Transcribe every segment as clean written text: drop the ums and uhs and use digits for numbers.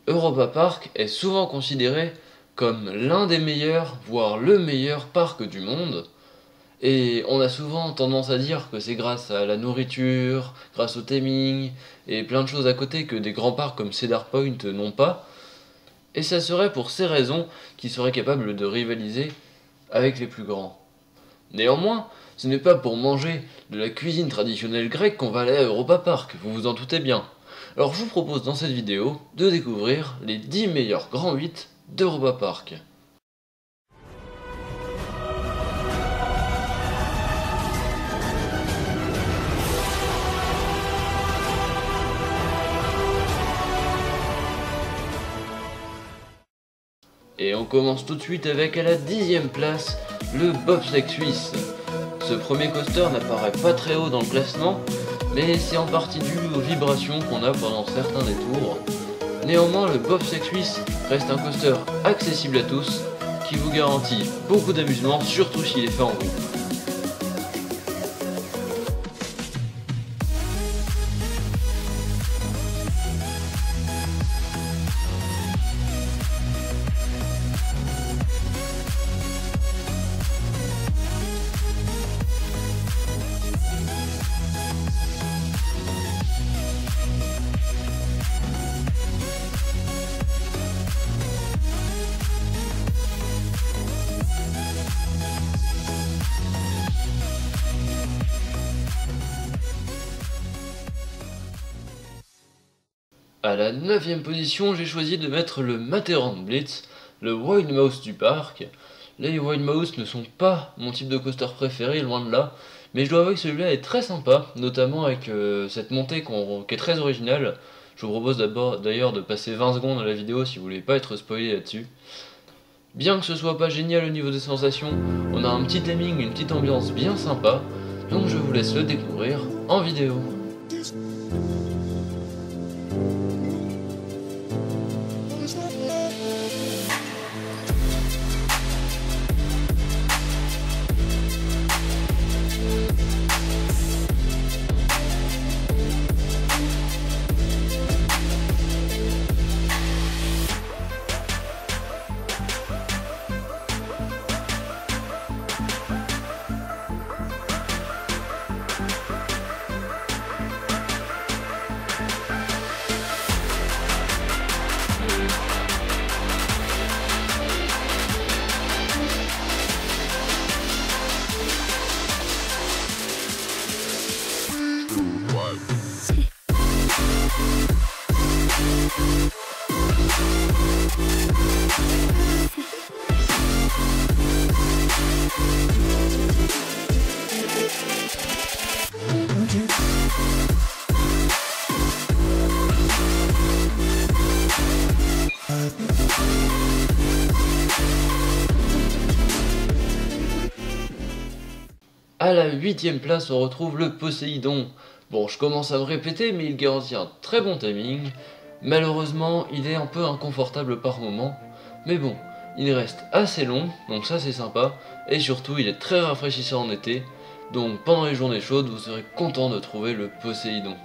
Europa Park est souvent considéré comme l'un des meilleurs, voire le meilleur parc du monde. Et on a souvent tendance à dire que c'est grâce à la nourriture, grâce au theming, et plein de choses à côté que des grands parcs comme Cedar Point n'ont pas. Et ça serait pour ces raisons qu'ils seraient capables de rivaliser avec les plus grands. Néanmoins, ce n'est pas pour manger de la cuisine traditionnelle grecque qu'on va aller à Europa Park, vous vous en doutez bien. Alors je vous propose dans cette vidéo de découvrir les 10 meilleurs grands 8 d'Europa Park. Et on commence tout de suite avec à la 10e place, le Bobsleigh suisse. Ce premier coaster n'apparaît pas très haut dans le classement, mais c'est en partie dû aux vibrations qu'on a pendant certains détours. Néanmoins, le Bobsleigh suisse reste un coaster accessible à tous, qui vous garantit beaucoup d'amusement, surtout s'il est fait en groupe. À la 9e position, j'ai choisi de mettre le Matterhorn Blitz, le Wild Mouse du parc. Les Wild Mouse ne sont pas mon type de coaster préféré, loin de là, mais je dois avouer que celui-là est très sympa, notamment avec cette montée qui est très originale. Je vous propose d'ailleurs de passer 20 secondes à la vidéo si vous voulez pas être spoilé là-dessus. Bien que ce soit pas génial au niveau des sensations, on a un petit timing, une petite ambiance bien sympa, donc je vous laisse le découvrir en vidéo. À la 8e place, on retrouve le Poséidon. Bon, je commence à me répéter, mais il garantit un très bon timing. Malheureusement, il est un peu inconfortable par moment. Mais bon, il reste assez long, donc ça c'est sympa. Et surtout, il est très rafraîchissant en été. Donc pendant les journées chaudes, vous serez content de trouver le Poséidon.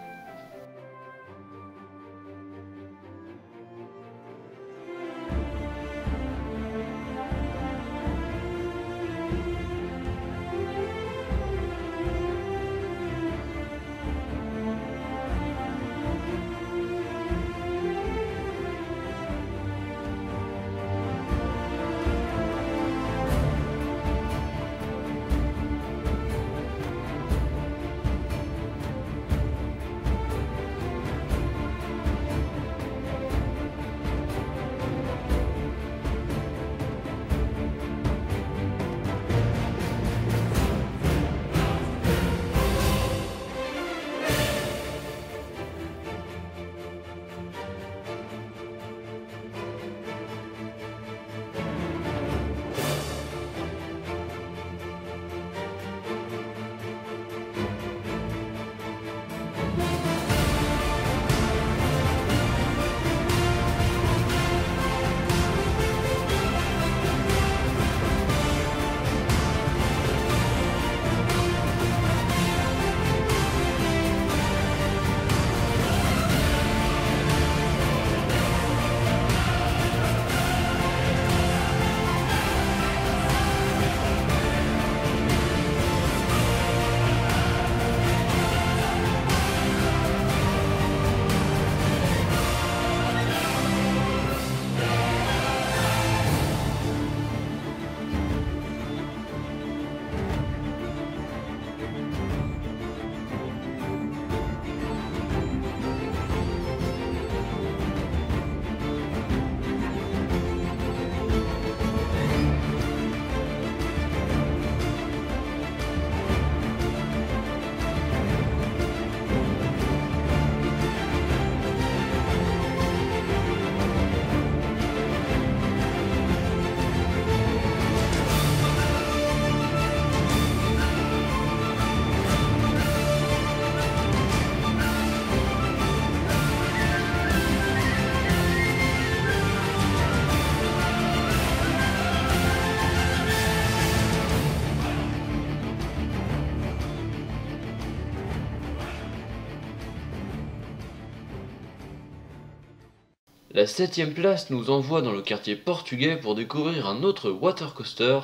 La 7ème place nous envoie dans le quartier portugais pour découvrir un autre water coaster,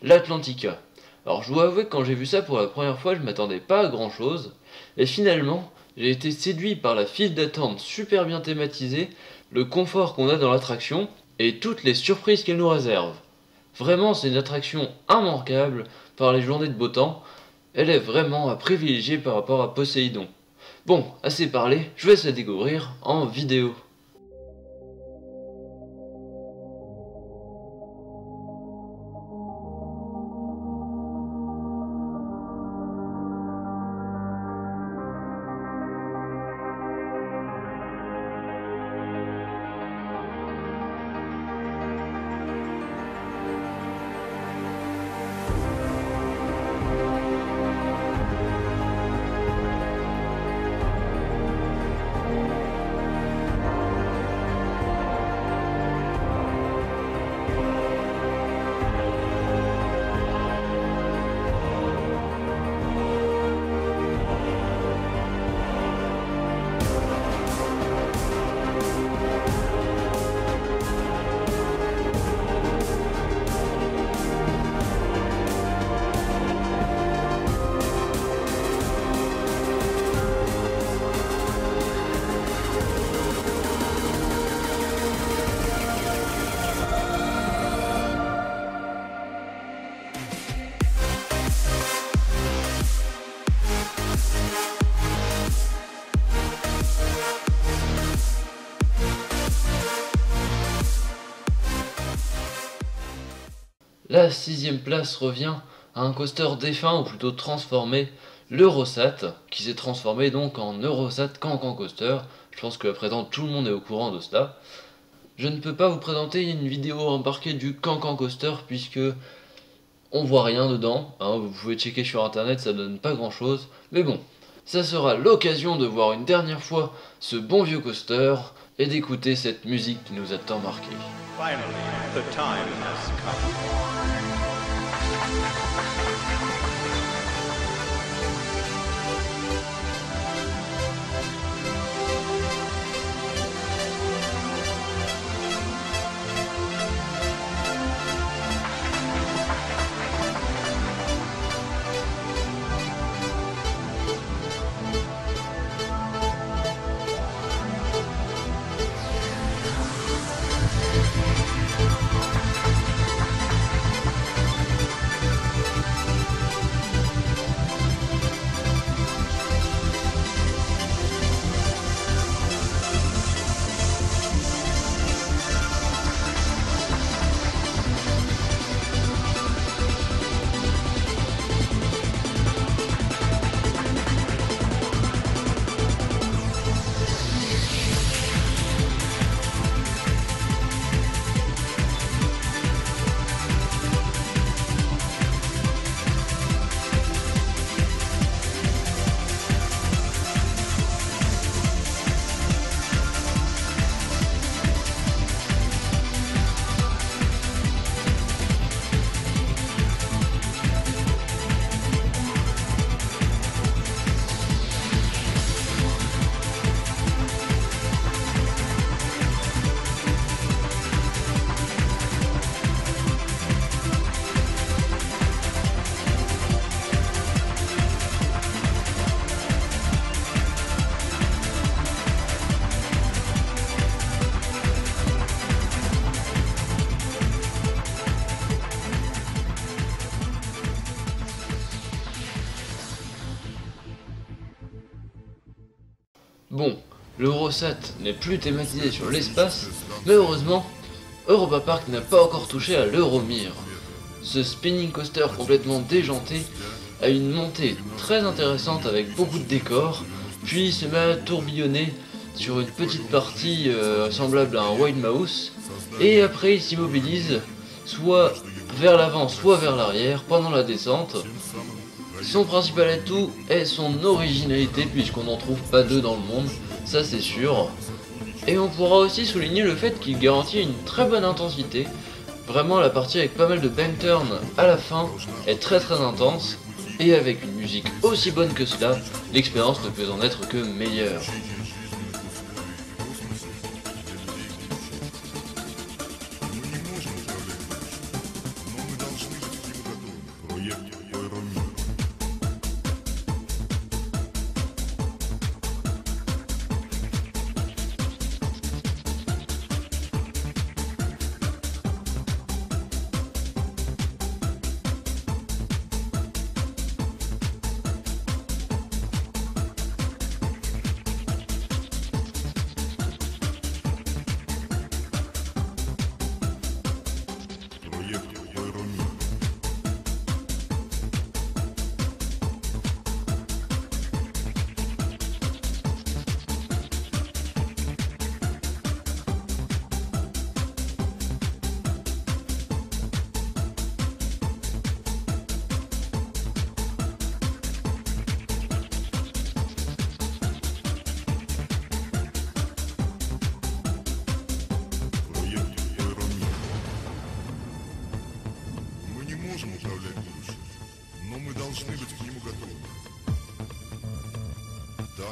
l'Atlantica. Alors je dois avouer que quand j'ai vu ça pour la première fois, je m'attendais pas à grand chose, et finalement, j'ai été séduit par la file d'attente super bien thématisée, le confort qu'on a dans l'attraction, et toutes les surprises qu'elle nous réserve. Vraiment, c'est une attraction immanquable par les journées de beau temps, elle est vraiment à privilégier par rapport à Poséidon. Bon, assez parlé, je vais laisse la découvrir en vidéo. La 6ème place revient à un coaster défunt, ou plutôt transformé, l'Eurosat, qui s'est transformé donc en Eurosat Cancan Coaster. Je pense que à présent tout le monde est au courant de cela. Je ne peux pas vous présenter une vidéo embarquée du Cancan Coaster puisque on voit rien dedans, hein, vous pouvez checker sur internet, ça donne pas grand chose, mais bon, ça sera l'occasion de voir une dernière fois ce bon vieux coaster et d'écouter cette musique qui nous a tant marqué. Finally, the time has come. Bon, l'Eurosat n'est plus thématisé sur l'espace, mais heureusement, Europa Park n'a pas encore touché à l'Euromir. Ce spinning coaster complètement déjanté a une montée très intéressante avec beaucoup de décors, puis se met à tourbillonner sur une petite partie semblable à un Wild Mouse, et après il s'immobilise soit vers l'avant soit vers l'arrière pendant la descente. Son principal atout est son originalité puisqu'on n'en trouve pas deux dans le monde, ça c'est sûr. Et on pourra aussi souligner le fait qu'il garantit une très bonne intensité. Vraiment la partie avec pas mal de bank turn à la fin est très intense. Et avec une musique aussi bonne que cela, l'expérience ne peut en être que meilleure.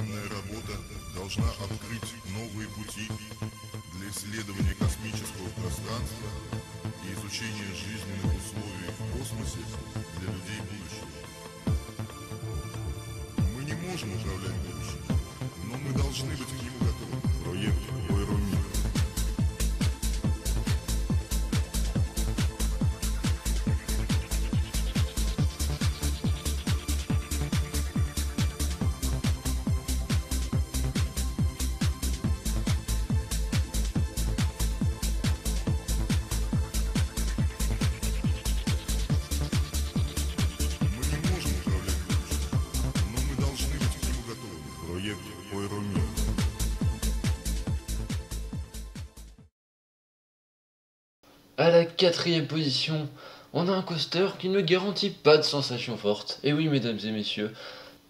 Данная работа должна открыть новые пути для исследования космического пространства и изучения жизненных условий в космосе для людей будущего. Мы не можем управлять будущим, но мы должны быть к нему готовы. Проект Ойромир. À la 4e position, on a un coaster qui ne garantit pas de sensations fortes. Et oui, mesdames et messieurs,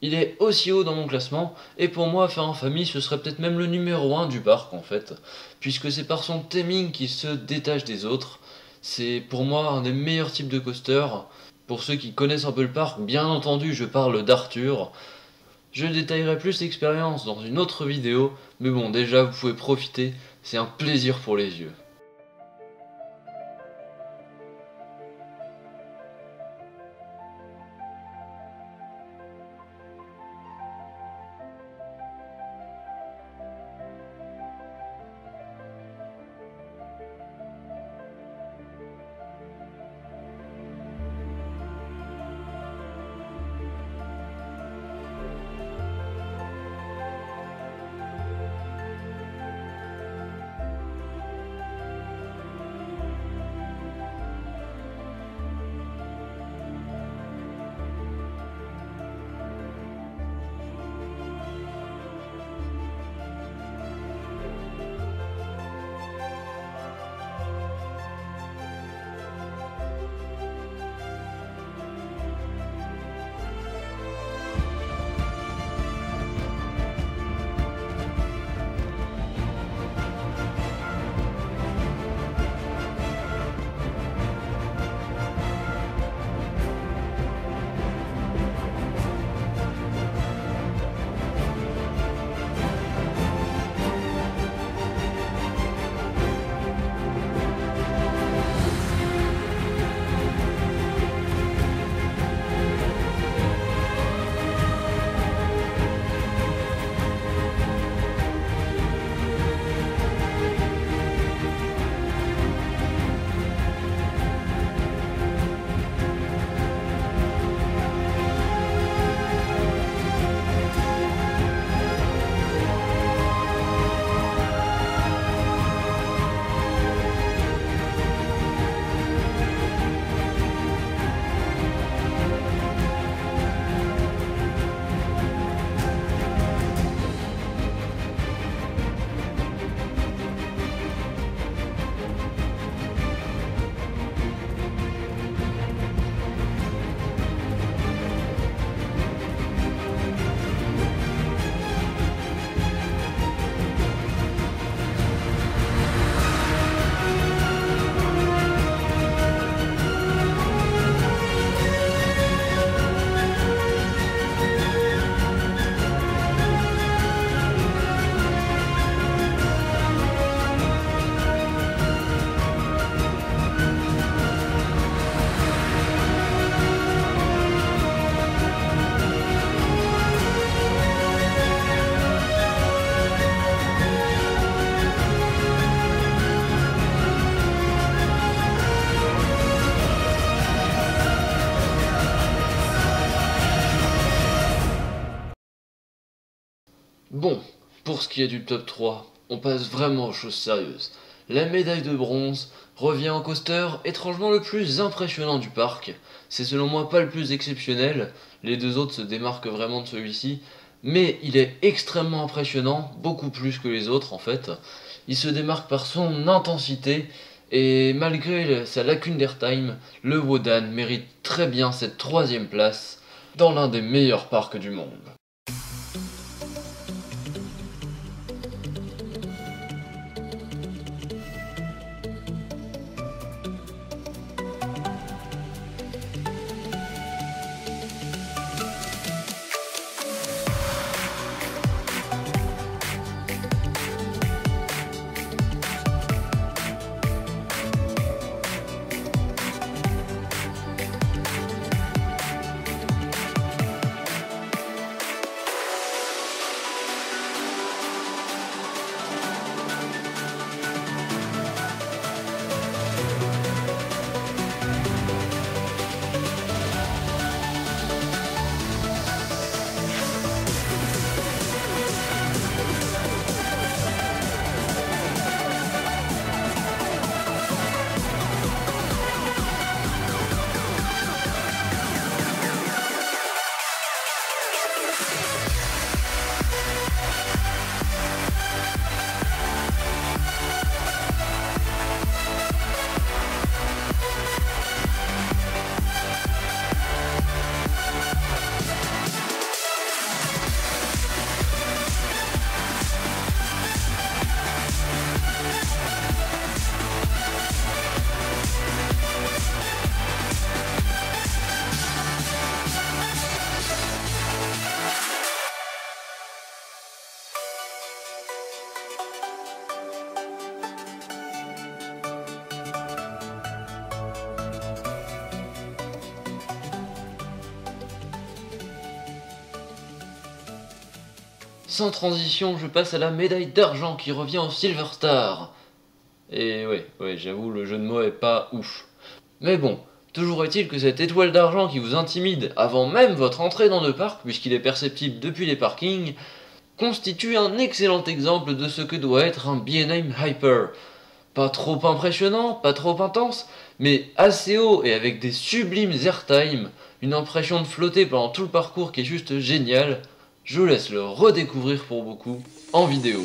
il est aussi haut dans mon classement, et pour moi, faire en famille, ce serait peut-être même le numéro 1 du parc en fait, puisque c'est par son theming qui se détache des autres. C'est pour moi un des meilleurs types de coaster. Pour ceux qui connaissent un peu le parc, bien entendu, je parle d'Arthur. Je détaillerai plus l'expérience dans une autre vidéo, mais bon, déjà vous pouvez profiter, c'est un plaisir pour les yeux. Bon, pour ce qui est du top 3, on passe vraiment aux choses sérieuses. La médaille de bronze revient au coaster étrangement le plus impressionnant du parc. C'est selon moi pas le plus exceptionnel, les deux autres se démarquent vraiment de celui-ci, mais il est extrêmement impressionnant, beaucoup plus que les autres en fait. Il se démarque par son intensité, et malgré sa lacune d'airtime, le Wodan mérite très bien cette 3e place dans l'un des meilleurs parcs du monde. Sans transition, je passe à la médaille d'argent qui revient au Silver Star. Et ouais, j'avoue, le jeu de mots est pas ouf. Mais bon, toujours est-il que cette étoile d'argent qui vous intimide avant même votre entrée dans le parc, puisqu'il est perceptible depuis les parkings, constitue un excellent exemple de ce que doit être un B&M Hyper. Pas trop impressionnant, pas trop intense, mais assez haut et avec des sublimes airtime, une impression de flotter pendant tout le parcours qui est juste génial. Je vous laisse le redécouvrir pour beaucoup en vidéo.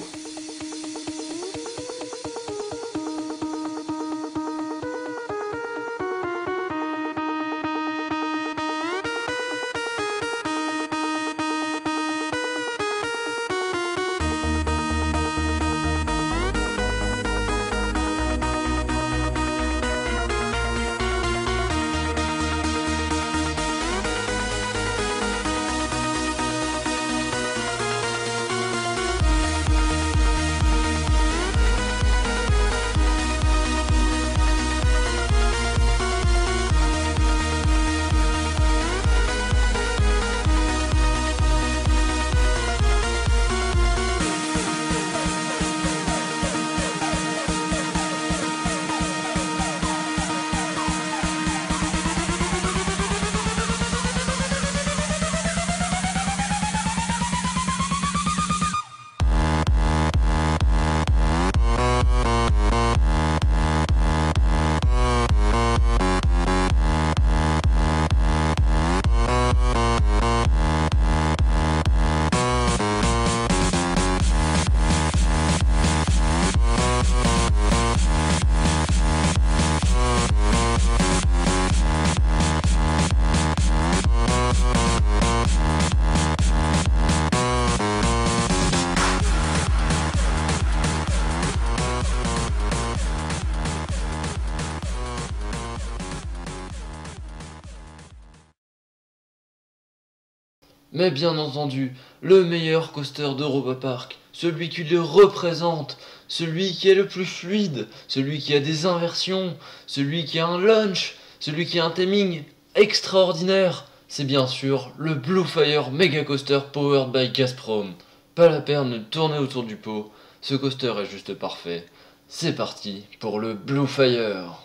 Mais bien entendu, le meilleur coaster d'Europa Park, celui qui le représente, celui qui est le plus fluide, celui qui a des inversions, celui qui a un launch, celui qui a un timing extraordinaire, c'est bien sûr le Blue Fire Mega Coaster powered by Gazprom. Pas la peine de tourner autour du pot, ce coaster est juste parfait. C'est parti pour le Blue Fire.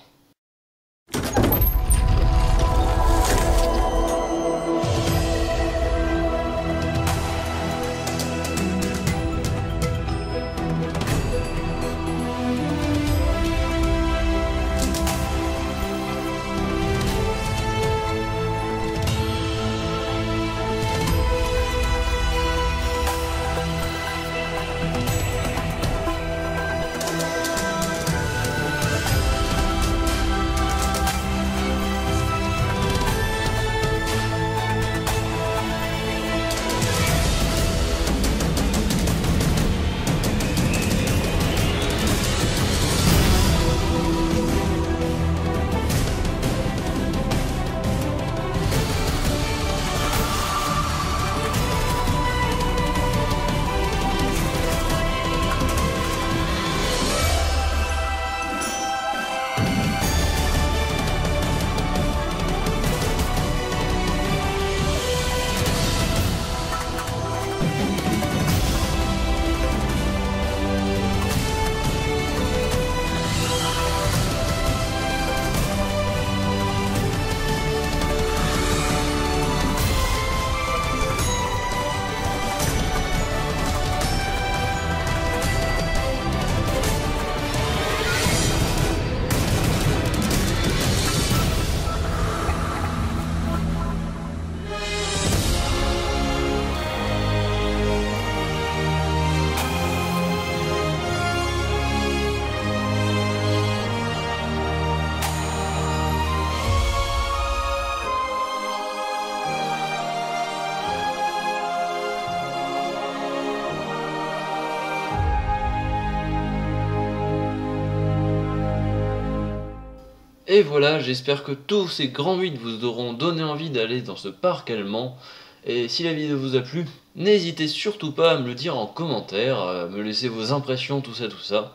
Et voilà, j'espère que tous ces grands 8 vous auront donné envie d'aller dans ce parc allemand. Et si la vidéo vous a plu, n'hésitez surtout pas à me le dire en commentaire, à me laisser vos impressions, tout ça.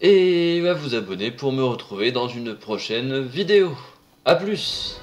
Et à vous abonner pour me retrouver dans une prochaine vidéo. A plus!